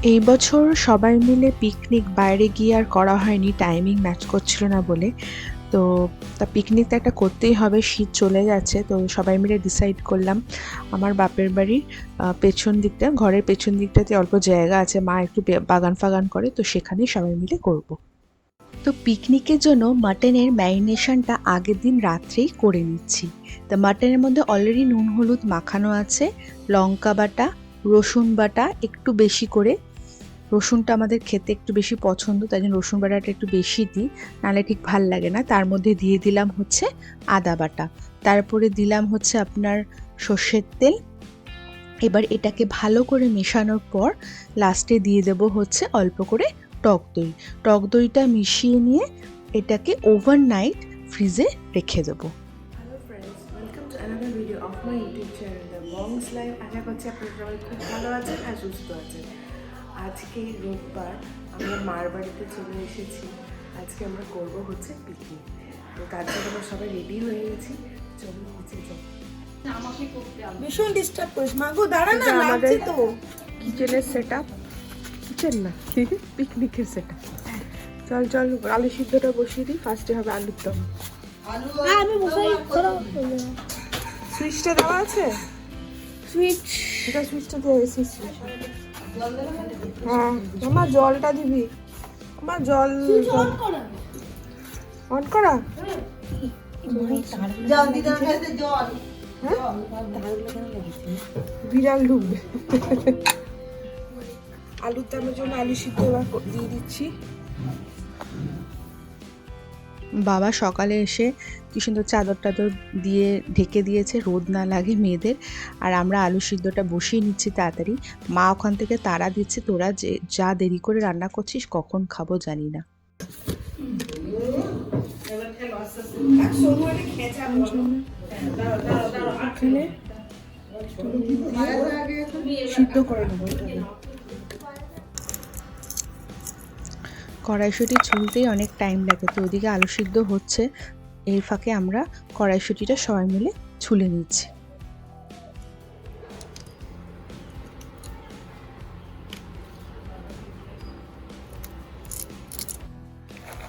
এই বছর সবাই মিলে পিকনিক বাইরে গিয়ে আর করা হয়নি, টাইমিং ম্যাচ করছিল না বলে। তো পিকনিক তো একটা করতেই হবে, শীত চলে যাচ্ছে, তো সবাই মিলে ডিসাইড করলাম আমার বাপের বাড়ির পেছন দিকটা, ঘরের পেছন দিকটাতে অল্প জায়গা আছে, মা একটু বাগান ফাগান করে, তো সেখানেই সবাই মিলে করব। তো পিকনিকের জন্য মাটনের ম্যারিনেশনটা আগের দিন রাত্রেই করে নিচ্ছি। তো মাটনের মধ্যে অলরেডি নুন হলুদ মাখানো আছে, লঙ্কা বাটা, রসুন বাটা একটু বেশি করে, রসুনটা আমাদের খেতে একটু বেশি পছন্দ, তাই জন্য রসুন বাটাটা একটু বেশি দিই, নাহলে ঠিক ভাল লাগে না। তার মধ্যে দিয়ে দিলাম হচ্ছে আদা বাটা, তারপরে দিলাম হচ্ছে আপনার সর্ষের তেল। এবার এটাকে ভালো করে মেশানোর পর লাস্টে দিয়ে দেবো হচ্ছে অল্প করে টক দই। টক দইটা মিশিয়ে নিয়ে এটাকে ওভারনাইট ফ্রিজে রেখে দেবো। Hello friends, welcome to another video of my YouTube channel the মংস লাইফ। আশা করছি আপনারা সবাই খুব ভালো আছেন আর সুস্থ আছেন। আজকে রোববার, আমরা মার বাড়িতে চলে এসেছি। আজকে আমরা করব হচ্ছে পিকনিক। তো তার জন্য আমরা সবাই রেডি হয়ে গেছি, চলুন নিচে যাই। ভীষণ ডিস্টার্ব করিস মাগো, দাঁড়া না, এটা আমাদের লাগছে তো। কিচেনের সেট আপ, কিচেন না পিকনিকের সেট আপ। চল চল, আলু সিদ্ধটা বসিয়ে দিই, ফার্স্টে হবে আলুর দম। হ্যাঁ আমি বসাই, ধরো সুইচটা দেওয়া আছে, সুইচ। এটা সুইচটা দিয়ে এসেছি। হ্যাঁ আমার জলটা দিবি, আমার জল অন করা। জল দিতে হবে, জল। বিড়াল ঢুকবে। আলুর দামের জন্য আলু সিদ্ধ এবার দিয়ে দিচ্ছি। বাবা সকালে এসে কি সুন্দর চাদর টাদর দিয়ে ঢেকে দিয়েছে, রোদ না লাগে মেয়েদের। আর আমরা আলু সিদ্ধটা বসিয়ে নিচ্ছি তাড়াতাড়ি। মা ওখান থেকে তাড়া দিচ্ছে, তোরা যে যা দেরি করে রান্না করছিস, কখন খাবো জানি না। এখানে সিদ্ধ করে নেবো। কড়াইশুঁটি ছুলতেই অনেক টাইম লাগে, তো ওদিকে আলু সিদ্ধ হচ্ছে, এই ফাঁকে আমরা কড়াইশুঁটিটা সবাই মিলে ছুলে নিচ্ছি।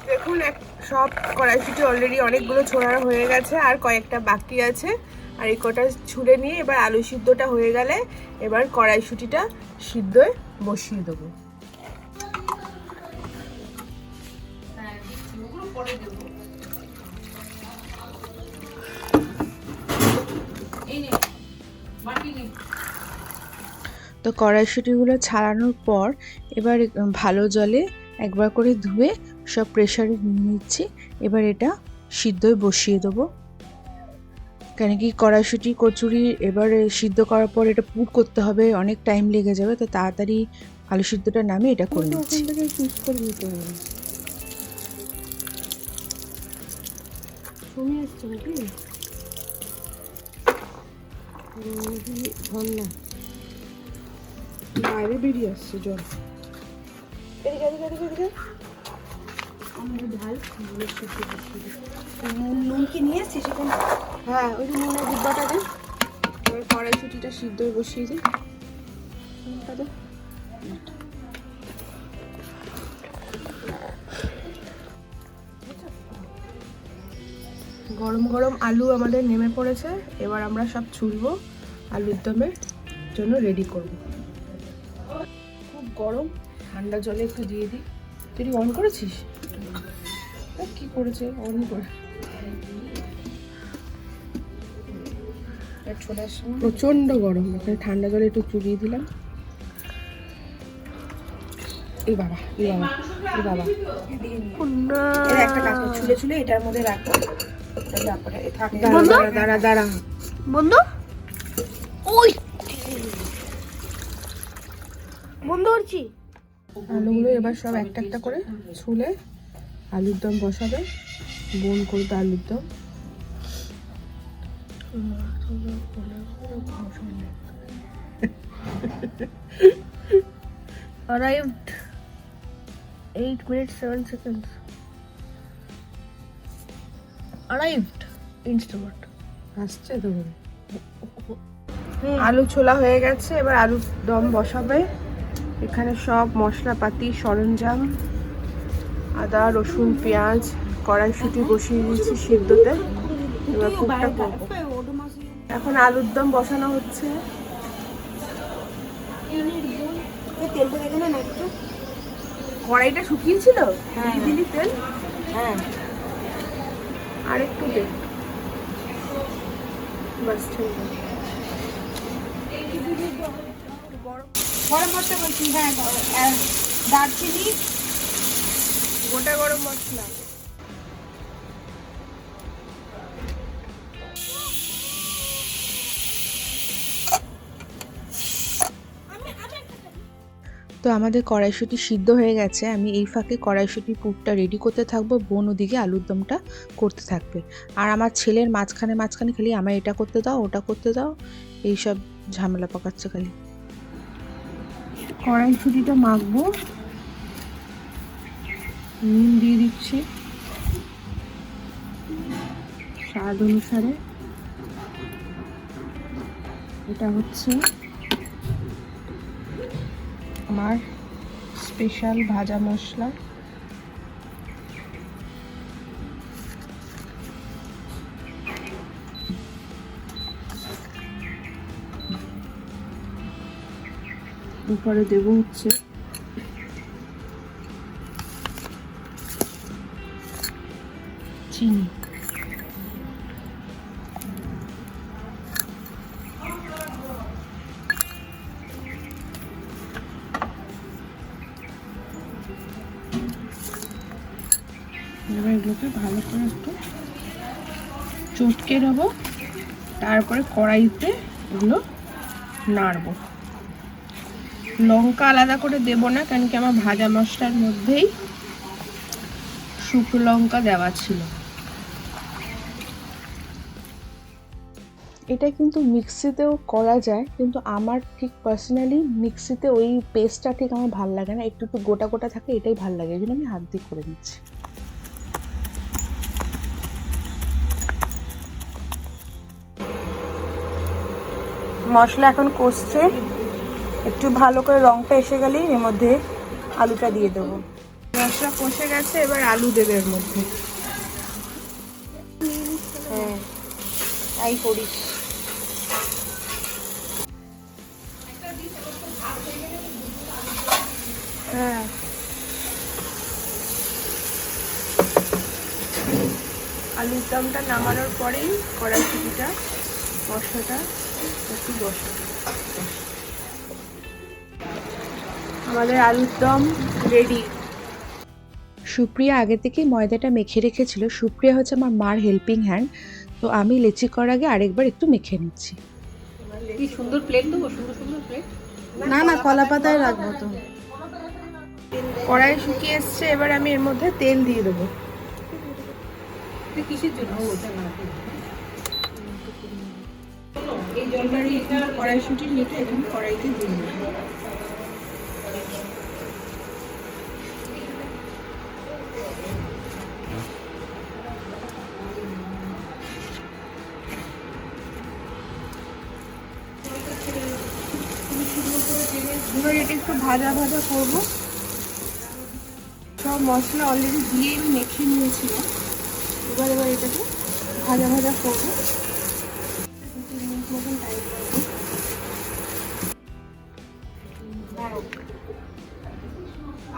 দেখুন সব কড়াইশুঁটি অলরেডি অনেকগুলো ছোড়া হয়ে গেছে, আর কয়েকটা বাকি আছে। আর এই কটা ছুলে নিয়ে এবার আলু সিদ্ধটা হয়ে গেলে এবার কড়াইশুঁটিটা সিদ্ধয় বসিয়ে দেবো। তো কড়াইশুঁটিগুলো ছাড়ানোর পর এবার ভালো জলে একবার করে ধুয়ে সব প্রেশারে নিয়ে নিচ্ছি। এবার এটা সিদ্ধই বসিয়ে দেবো, কেন কি কড়াইশুঁটি কচুরি এবারে সিদ্ধ করার পর এটা পুর করতে হবে, অনেক টাইম লেগে যাবে, তো তাড়াতাড়ি আলু সিদ্ধটা নামে এটা করে নিচ্ছি। ওখান থেকে চুজ করে নিতে হবে। শুনে আসছে নাকি ধর না, বাইরে বেরিয়ে আসছে জল। এদিকে এদিকে এদিকে এদিকে ঢাল। নুন কি নিয়ে এসছিস সেখানে? হ্যাঁ ওই যে নুনের ডিব্বাটা দে। এবার কড়াইশুঁটিটা সিদ্ধ বসিয়ে দিই। গরম গরম আলু আমাদের নেমে পড়েছে, এবার আমরা সব ছুলবো, আলুর দমের জন্য রেডি করব। খুব গরম, ঠান্ডা জলে একটু দিয়ে দিই। তুই অন করেছিস? কি করেছে অন করে? প্রচন্ড গরম, এখানে ঠান্ডা জলে একটু চুবিয়ে দিলাম। এই বাবা এই বাবা এই বাবা, একটা কাজ কর, ছুলে ছুলে এটার মধ্যে রাখো। দাঁড়া দাঁড়া দাঁড়া। বন্ধু, ওই বন্ধ করছি। আলুগুলো এবার সব একটা একটা করে ছুলে আলুর দম বসাবে, বোন করবে আলুর দম। Arrived 8 minutes 7 seconds. Arrived Instantly. আসছে তো। আলু ছোলা হয়ে গেছে, এবার আলুর দম বসাবে। এখানে সব মশলাপাতি সরঞ্জাম, আদা রসুন পেঁয়াজ, কড়াইশুঁটি বসিয়ে দিয়েছি সিদ্ধতে। এবার পুরটা করবো। এখন আলুর দম বসানো হচ্ছে। তেলটা দেখে না একটু। কড়াইটা শুকিয়েছিল, হ্যাঁ। দিয়ে দিলি তেল, হ্যাঁ, আর একটু দে, বাস ঠিক আছে। গরম মশলা বলছি। হ্যাঁ, দারচিনি, গোটা গরম মশলা। তো আমাদের কড়াইশুঁটি সিদ্ধ হয়ে গেছে। আমি এই ফাঁকে কড়াইশুঁটির পুরটা রেডি করতে থাকবো, বোন ওদিকে আলুর দমটা করতে থাকবে। আর আমার ছেলের মাঝখানে মাঝখানে খালি আমার এটা করতে দাও ওটা করতে দাও, এইসব ঝামেলা পাকাচ্ছে খালি। কড়াইশুঁটিটা মাখবো, নুন দিয়ে দিচ্ছি স্বাদ অনুসারে। এটা হচ্ছে আমার স্পেশাল ভাজা মশলা। এরপরে দেবো হচ্ছে চিনি। এবার এগুলোকে ভালো করে একটু চটকে নেবো, তারপরে কড়াইতে এগুলো নাড়বো। লঙ্কা আলাদা করে দেবো না, কারণ কি আমার ভাজা মশলার মধ্যেই শুকনো লঙ্কা দেওয়া ছিল। এটা কিন্তু মিক্সিতেও করা যায়, কিন্তু আমার ঠিক পার্সোনালি মিক্সিতে ওই পেস্টটা ঠিক আমার ভালো লাগে না, একটু একটু গোটা গোটা থাকে, এটাই ভালো লাগে, এই জন্য আমি হাত দিয়ে করে নিচ্ছি। মশলা এখন কষছে, একটু ভালো করে রংটা এসে গেলেই এর মধ্যে আলুটা দিয়ে দেবো। মশলা কষে গেছে, এবার আলু দেবে এর মধ্যে। হ্যাঁ, তাই করিস। হ্যাঁ, আলুর দমটা নামানোর পরেই কড়াইশুঁটিটা মশলাটা একটু বসাবো। আমাদের আলুর দম রেডি। সুপ্রিয়া আগে থেকেই ময়দাটা মেখে রেখেছিল। সুপ্রিয়া হচ্ছে আমার মার হেল্পিং হ্যান্ড, তো আমি লেচি করার আগে আরেকবার একটু মেখে নিচ্ছি। কি সুন্দর প্লেট দেবো, সুন্দর সুন্দর প্লেট। না না, কলা পাতায় রাখবো তো। কড়াই শুকিয়ে এসছে, এবার আমি এর মধ্যে তেল দিয়ে দেবো। কিসের জন্য এবার এই কড়াইশুঁটি নিয়ে এখানে কড়াইতে দিয়ে দেবো। এবার এটা একটু ভাজা ভাজা করবো। সব মশলা অলরেডি দিয়ে আমি মেখে নিয়েছিলাম। এবার এটাকে ভাজা ভাজা করবো।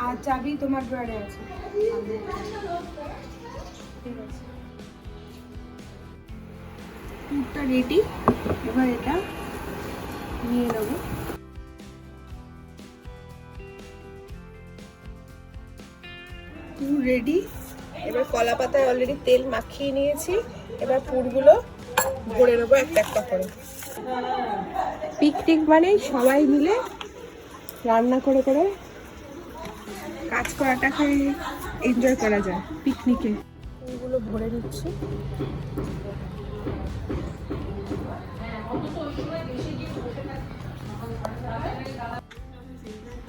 আর চাবি তোমার ড্রয়ারে আছে। ঠিক আছে, পুরটা রেডি। এবার এটা নিয়ে নেবো। পুর রেডি। এবার কলা পাতায় অলরেডি তেল মাখিয়ে নিয়েছি। এবার পুরগুলো ভরে নেবো একটা একটা করে। পিকনিক মানে সবাই মিলে রান্না করে করে কাজ করাটাকে এনজয় করা যায় পিকনিকে। এগুলো ভরে নিচ্ছি।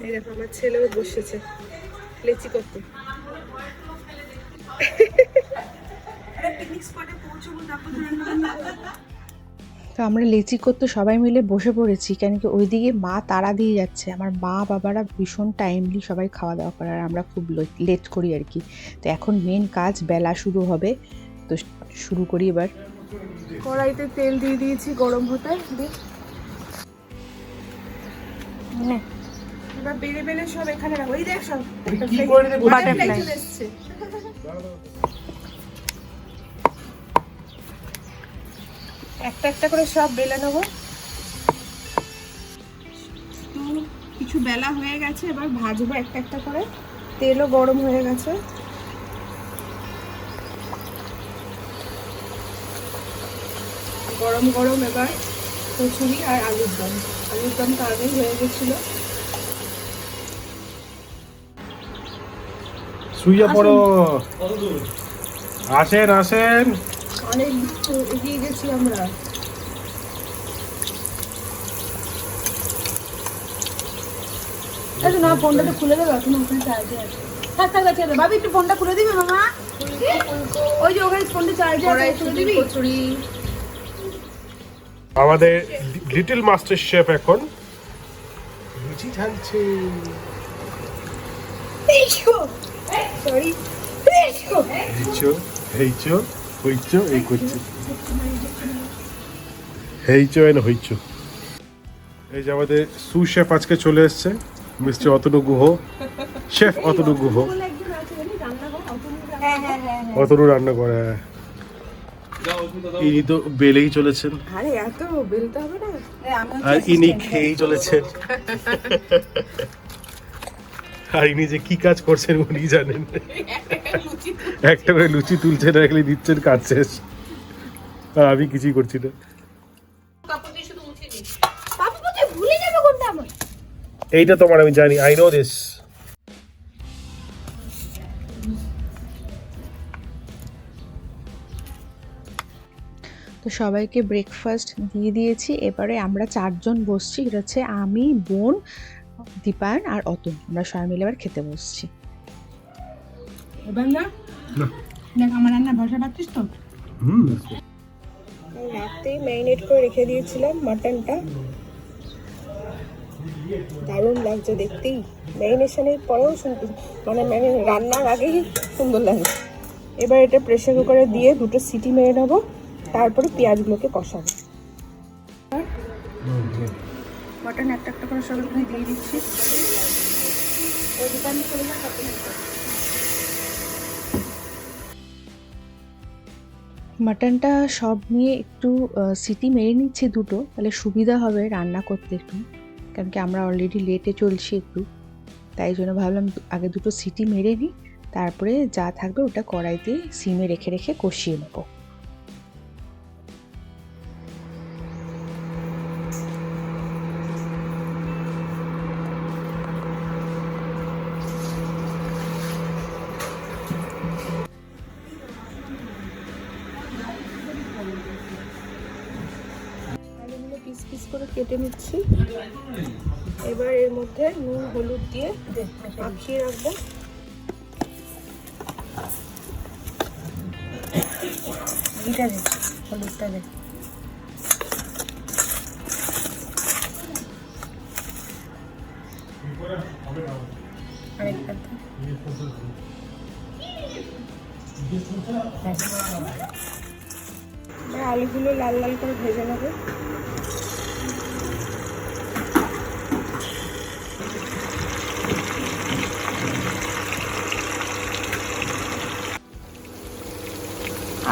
এই দেখো আমার ছেলেও বসেছে লেচি করতে। তো আমরা লেচি করতে সবাই মিলে বসে পড়েছি, কেন কি ওইদিকে মা তাড়া দিয়ে যাচ্ছে। আমার মা বাবারা ভীষণ টাইমলি সবাই খাওয়া দাওয়া করে, আর আমরা খুব লেট করি আর কি। তো এখন মেন কাজ, বেলা শুরু হবে, তো শুরু করি এবার। কড়াইতে তেল দিয়ে দিয়েছি গরম হতে। এবার বেলে বেলে সব এখানে রাখো। এই দেখ সব বাটারফ্লাই চলে এসছে। একটা একটা করে সব বেলে নেবো। তো কিছু বেলা হয়ে গেছে, এবার ভাজবো একটা একটা করে। তেলও গরম হয়ে গেছে। গরম গরম এবার কচুরি আর আলুর দম। আলুর দম তো আগেই হয়ে গেছিলো। শুয়ে পড়ো। আসেন আসেন। অনেক এগিয়ে গেছি আমরা। না, ফোনটা তো খুলে দেবে, এখন ওখানে চার্জে আছে। থাক থাক আছে, ভাবি একটু ফোনটা খুলে দিবে মামা। ওই যে ওখানে ফোনটা চার্জে আছে, খুলে দিবি। কচুরি আমাদের লিটল মাস্টার শেফ এখন লুচি ঢালছে। সরি হেইচো হেইচো হইচো এই করছে। হেইচো এন্ড হইচো। এই যে আমাদের সু শেফ আজকে চলে এসেছে, মিস্টার অতনু গুহ, শেফ অতনু গুহ। অতনু রান্না করে, ইনি তো বেলেই চলেছেন, আরে এত বেলতে হবে না। আর ইনি খেয়েই চলেছেন। আর ইনি যে কি কাজ করছেন উনি জানেন। একটা করে লুচি তুলছেন, রাখলে দিচ্ছেন, কাজ শেষ। আর আমি কিছুই করছি না। এইটা তোমার, আমি জানি, আই নো দিস। তো সবাইকে ব্রেকফাস্ট দিয়ে দিয়েছি। এবারে আমরা 4 জন বসছি, এটা হচ্ছে আমি, বোন, দীপায়ন আর অতুল। আমরা সবাই মিলে এবার খেতে বসছি। এবার না দেখ আমার রান্না ভরসা পাচ্ছিস তো। রাতেই ম্যারিনেট করে রেখে দিয়েছিলাম মাটনটা। দারুণ লাগছে দেখতেই, ম্যারিনেশনের পরেও মানে রান্নার আগেই সুন্দর লাগে। এবার এটা প্রেসার কুকারে দিয়ে 2টো সিটি মেরে নেবো, তারপরে পেঁয়াজগুলোকে কষাবো। মাটন একটা একটা করে সব এখানে দিয়ে দিচ্ছি। ওই দোকানে চলে যা। মাটনটা সব নিয়ে একটু সিটি মেরে নিচ্ছি 2টো, তাহলে সুবিধা হবে রান্না করতে একটু, কারণ কি আমরা অলরেডি লেটে চলছি একটু, তাই জন্য ভাবলাম আগে 2টো সিটি মেরে নিই, তারপরে যা থাকবে ওটা কড়াইতে সিমে রেখে রেখে কষিয়ে নেবো। আলুগুলো পিস পিস করে কেটে নিচ্ছি। এবার এর মধ্যে নুন হলুদ দিয়ে মাখিয়ে রাখবো। ঘিটা দে, হলুদটা দে। আরেকটা দে। এবার আলুগুলো লাল লাল করে ভেজে নেবো।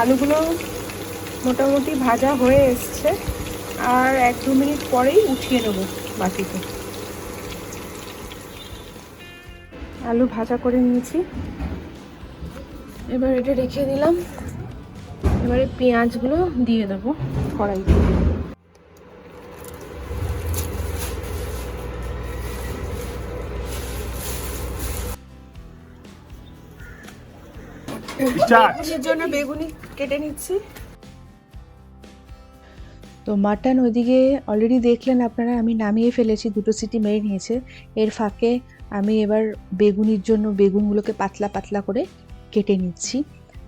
আলুগুলো মোটামুটি ভাজা হয়ে এসছে, আর 1-2 মিনিট পরেই উঠিয়ে নেবো বাটিতে। আলু ভাজা করে নিয়েছি, এবার এটা রেখে দিলাম। এবারে পেঁয়াজগুলো দিয়ে দেবো কড়াইতে। বেগুনির জন্য বেগুনি কেটে নিচ্ছি। তো মাটন ওইদিকে অলরেডি দেখলেন আপনারা, আমি নামিয়ে ফেলেছি, 2টো সিটি মেরে নিয়েছে। এর ফাঁকে আমি এবার বেগুনির জন্য বেগুনগুলোকে পাতলা পাতলা করে কেটে নিচ্ছি।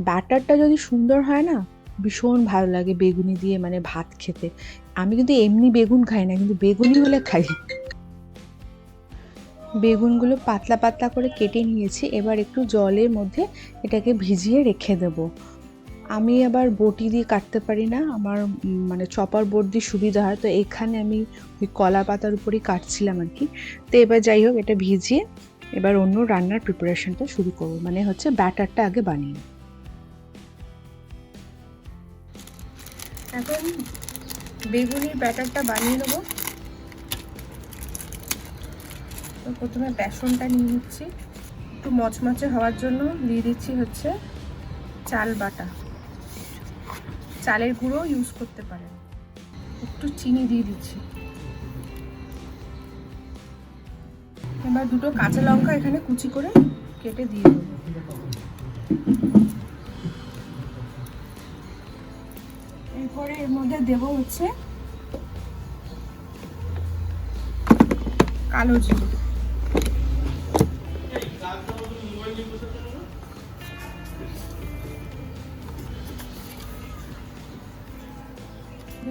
ব্যাটারটা যদি সুন্দর হয় না, ভীষণ ভালো লাগে বেগুনি দিয়ে মানে ভাত খেতে। আমি কিন্তু এমনি বেগুন খাই না, কিন্তু বেগুনি হলে খাই। বেগুনগুলো পাতলা পাতলা করে কেটে নিয়েছি, এবার একটু জলের মধ্যে এটাকে ভিজিয়ে রেখে দেব। আমি আবার বটি দিয়ে কাটতে পারি না, আমার মানে চপার বোর্ড দিয়ে সুবিধা হয়, তো এখানে আমি ওই কলা পাতার উপরেই কাটছিলাম আর কি। তো এবার যাই হোক, এটা ভিজিয়ে এবার অন্য রান্নার প্রিপারেশনটা শুরু করবো, মানে হচ্ছে ব্যাটারটা আগে বানিয়ে। এখন বেগুনির ব্যাটারটা বানিয়ে নেবো। তো প্রথমে বেসনটা নিয়ে নিচ্ছি, একটু মচমচে হওয়ার জন্য দিয়ে দিচ্ছি হচ্ছে চাল বাটা, চালের গুঁড়ো ইউজ করতে পারেন। একটু চিনি দিয়ে দিচ্ছি। এবার দুটো কাঁচা লঙ্কা এখানে কুচি করে কেটে দিয়ে দেবো। এরপরে এর মধ্যে দেবো হচ্ছে কালো জিরে,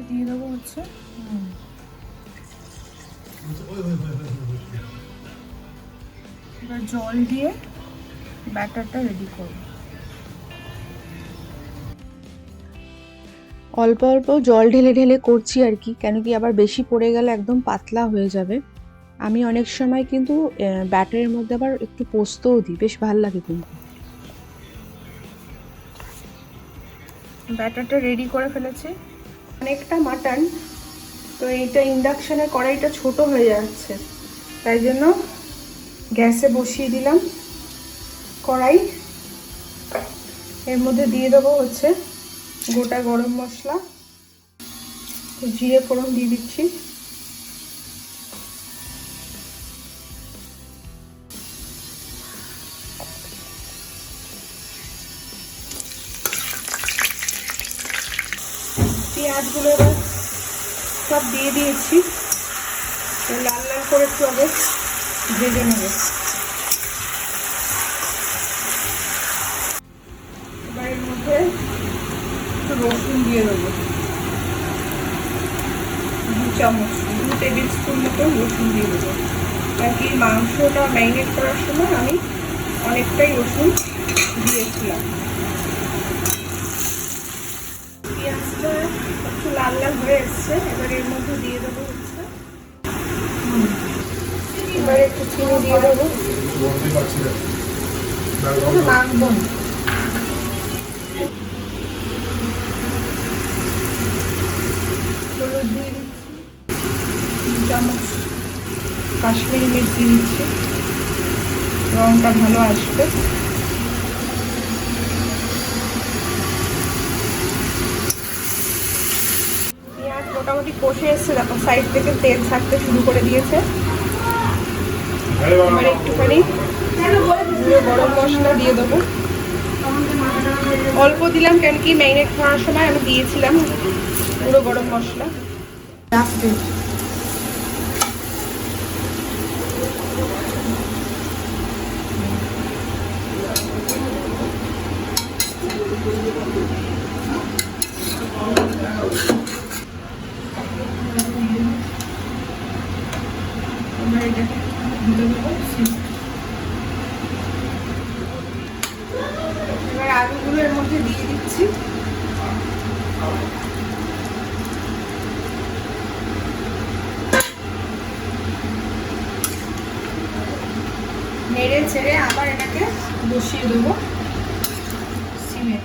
দিয়ে দেবো হচ্ছে এবার জল দিয়ে ব্যাটারটা রেডি করব। অল্প অল্প জল ঢেলে ঢেলে করছি আর কি, কেন কি আবার বেশি পড়ে গেলে একদম পাতলা হয়ে যাবে। আমি অনেক সময় কিন্তু ব্যাটারের মধ্যে আবার একটু পোস্তও দিই, বেশ ভালো লাগে কিন্তু। ব্যাটারটা রেডি করে ফেলেছি। অনেকটা মাটন, তো এইটা ইন্ডাকশনের কড়াইটা ছোট হয়ে যাচ্ছে, তাই জন্য গ্যাসে বসিয়ে দিলাম কড়াই। এর মধ্যে দিয়ে দেবো হচ্ছে গোটা গরম মশলা, জিরে ফোড়ন দিয়ে দিচ্ছি। পেঁয়াজগুলো এবার সব দিয়ে দিয়েছি, লাল লাল করে একটু আগে ভেজে নেব। এবার এর মধ্যে একটু রসুন দিয়ে দেবো, 2 চামচ, 2 টেবিল স্পুন মতো রসুন দিয়ে দেবো। আর কি মাংসটা ম্যারিনেট করার সময় আমি অনেকটাই রসুন দিয়েছিলাম। পেঁয়াজটা একটু লাল লাল হয়ে এসছে, এবার এর মধ্যে দিয়ে দেবো হচ্ছে, এবার একটু চিনি দিয়ে দেবো, মাখবো না। হলুদ দিয়ে দিচ্ছি, 2 চামচ কাশ্মীরি মির্চ দিয়ে দিচ্ছি, রঙটা ভালো আসবে। পেঁয়াজ মোটামুটি কষে এসছে, দেখো সাইড থেকে তেল ছাড়তে শুরু করে দিয়েছে। এবার একটুখানি গরম মশলা দিয়ে দেবো, অল্প দিলাম, কেন কি ম্যারিনেট করার সময় আমি দিয়েছিলাম পুরো গরম মশলা। এবার আলুগুলো এর মধ্যে দিয়ে দিচ্ছি। নেড়ে ছেড়ে আবার এটাকে বসিয়ে দেবো সিমে।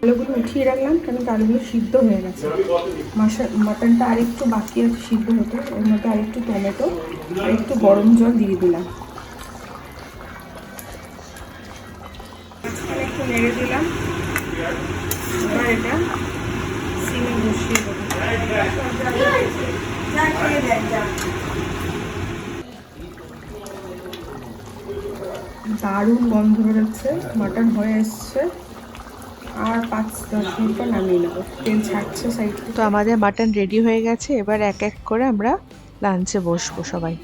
আলুগুলো উঠিয়ে রাখলাম, কেন কি আলুগুলো সিদ্ধ হয়ে গেছে। মাটনটা আরেকটু বাকি আছে সিদ্ধ হতে, ওর মধ্যে আরেকটু টমেটো আর একটু গরম জল দিয়ে দিলাম। মাঝখানে একটু নেড়ে দিলাম, এবার এটা সিমে বসিয়ে দেবো। দারুণ গন্ধ বেরোচ্ছে, মাটন হয়ে এসছে। আর 5-10 মিনিট পর নামিয়ে নেবো, তেল ছাড়ছে সাইড। তো আমাদের মাটন রেডি হয়ে গেছে, এবার এক এক করে আমরা লাঞ্চে বসবো সবাই।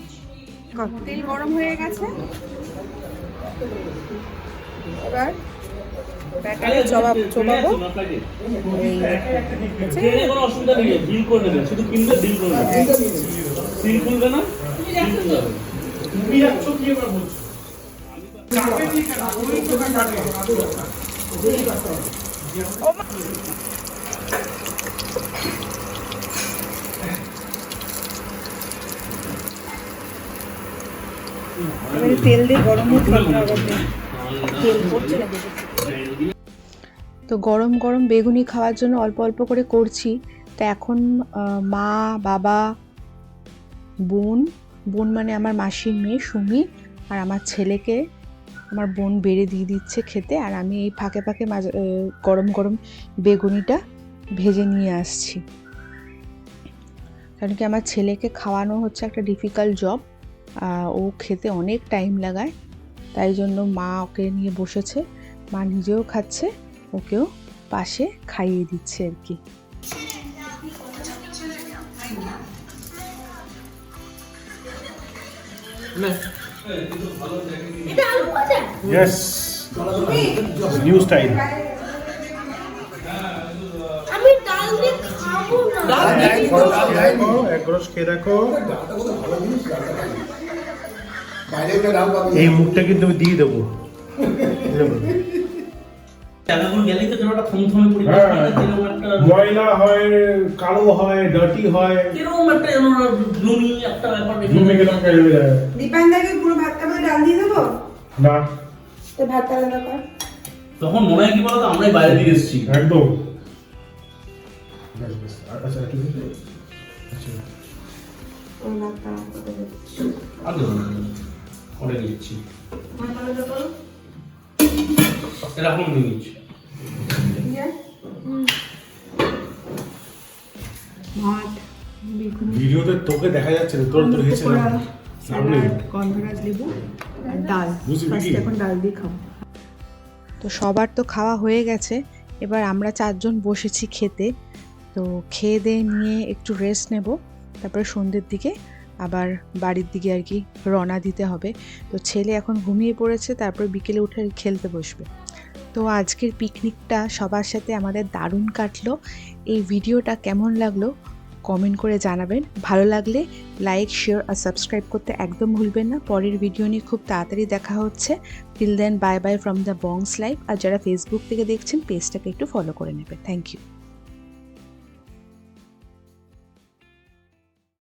তেল গরম হয়ে গেছে, এবার ব্যাটারে চোবাবো কোনো অসুবিধা নেই, বিল করে নেবেন, শুধু কিনবে বিল করে নেবেন, সিল খুলবে না, বিল খুলবে না। তুমি যাচ্ছ কি এবার বলছো? চাপে ঠিক আছে, ওই তো কাটে। তেল দিয়ে গরম তেল পড়ছে না। তো গরম গরম বেগুনি খাওয়ার জন্য অল্প অল্প করে করছি। তো এখন মা, বাবা, বোন মানে আমার মাসির মেয়ে সুমি, আর আমার ছেলেকে আমার বোন বেড়ে দিয়ে দিচ্ছে খেতে, আর আমি এই ফাঁকে ফাঁকে গরম গরম বেগুনিটা ভেজে নিয়ে আসছি। কারণ কি আমার ছেলেকে খাওয়ানো হচ্ছে একটা ডিফিকাল্ট জব, ও খেতে অনেক টাইম লাগায়, তাই জন্য মা ওকে নিয়ে বসেছে, মা নিজেও খাচ্ছে, ওকেও পাশে খাইয়ে দিচ্ছে আর কি। Yes, new style. আমি ডাল দিয়ে খাবো না। এক গ্রস খেয়ে দেখো। এই মুখটা কিন্তু আমি দিয়ে দেবো। জায়গাগুলো গেলেই তো কেন একটা থমথমে পরিবেশ, কিরকম একটা ময়লা হয়, কালো হয়, ডার্টি হয়, কিরকম একটা যেন গ্লুমি একটা ব্যাপার ঘুমে গেলাম হয়ে যায়। দীপানদাকে পুরো ভাতটা করে ডাল দিয়ে দেবো, না, তো ভাতটা আলাদা কর। তখন মনে হয় কি বলতো, আমরাই বাইরে দিয়ে এসেছি। একদম। বেশ বেশ, আচ্ছা ঠিক আছে। আচ্ছা ওই ভাতটা আলাদা করে দিচ্ছি। আগে অনেক নিচ্ছি, ভাত আলাদা করো। এরকম নিয়ে নিচ্ছি। ভাত, বেগুনি, ভিডিওতে তোকে দেখা যাচ্ছে না, তোর তোর হেসে না। স্যালাড, গন্ধরাজ লেবু আর ডাল। বুঝলি কি? ফার্স্ট এখন ডাল দিয়ে খাবো। তো সবার তো খাওয়া হয়ে গেছে, এবার আমরা 4 জন বসেছি খেতে। তো খেয়ে দিয়ে নিয়ে একটু রেস্ট নেব, তারপরে সন্ধ্যের দিকে আবার বাড়ির দিকে আর কি রওনা দিতে হবে। তো ছেলে এখন ঘুমিয়ে পড়েছে, তারপর বিকেলে উঠে খেলতে বসবে। তো আজকের পিকনিকটা সবার সাথে আমাদের দারুণ কাটলো। এই ভিডিওটা কেমন লাগলো কমেন্ট করে জানাবেন। ভালো লাগলে লাইক, শেয়ার আর সাবস্ক্রাইব করতে একদম ভুলবেন না। পরের ভিডিও নিয়ে খুব তাড়াতাড়ি দেখা হচ্ছে। Till then bye bye from the Bong's life. আর যারা ফেসবুক থেকে দেখছেন পেজটাকে একটু ফলো করে নেবে। Thank you.